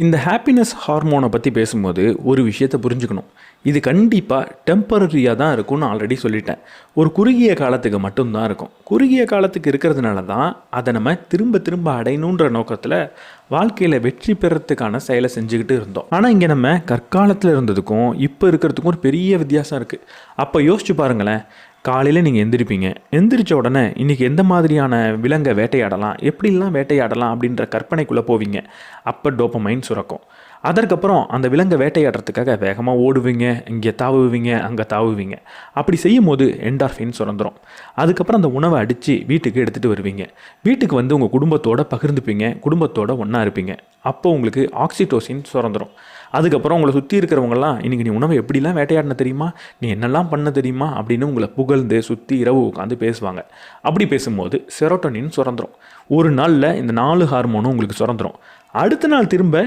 இந்த ஹாப்பினஸ் ஹார்மோனை பற்றி பேசும்போது ஒரு விஷயத்தை புரிஞ்சுக்கணும். இது கண்டிப்பாக டெம்பரரியாக தான் இருக்கும்னு ஆல்ரெடி சொல்லிட்டேன். ஒரு குறுகிய காலத்துக்கு மட்டும்தான் இருக்கும். குறுகிய காலத்துக்கு இருக்கிறதுனால தான் அதை நம்ம திரும்ப திரும்ப அடையணுன்ற நோக்கத்தில் வாழ்க்கையில் வெற்றி பெறத்துக்கான செயலை செஞ்சுக்கிட்டு இருந்தோம். ஆனால் இங்கே நம்ம கற்காலத்தில் இருந்ததுக்கும் இப்போ இருக்கிறதுக்கும் ஒரு பெரிய வித்தியாசம் இருக்குது. அப்போ யோசிச்சு பாருங்களேன். காலையில் நீங்கள் எந்திரிப்பீங்க. எந்திரிச்ச உடனே இன்றைக்கி எந்த மாதிரியான விலங்கை வேட்டையாடலாம், எப்படிலாம் வேட்டையாடலாம் அப்படின்ற கற்பனைக்குள்ளே போவீங்க. அப்போ டோபமைன் சுரக்கும். அதற்கப்புறம் அந்த விலங்கை வேட்டையாடுறதுக்காக வேகமாக ஓடுவீங்க, இங்கே தாவுவீங்க, அங்கே தாவுவீங்க. அப்படி செய்யும் போது என்டார்ஃபின் சுரந்துடும். அதுக்கப்புறம் அந்த உணவை அடித்து வீட்டுக்கு எடுத்துகிட்டு வருவீங்க. வீட்டுக்கு வந்து உங்கள் குடும்பத்தோடு பகிர்ந்துப்பீங்க, குடும்பத்தோடு ஒன்றா இருப்பீங்க. அப்போ உங்களுக்கு ஆக்சிடோசின் சுரந்துடும். அதுக்கப்புறம் உங்களை சுற்றி இருக்கிறவங்கலாம் இன்றைக்கி நீ உணவை எப்படிலாம் வேட்டையாடின தெரியுமா, நீ என்னெல்லாம் பண்ண தெரியுமா அப்படின்னு உங்களை புகழ்ந்து சுற்றி இரவு உட்காந்து பேசுவாங்க. அப்படி பேசும்போது செரோட்டோனின் சுரந்துடும். ஒரு நாளில் இந்த 4 ஹார்மோனும் உங்களுக்கு சுரந்துடும். அடுத்த நாள் திரும்ப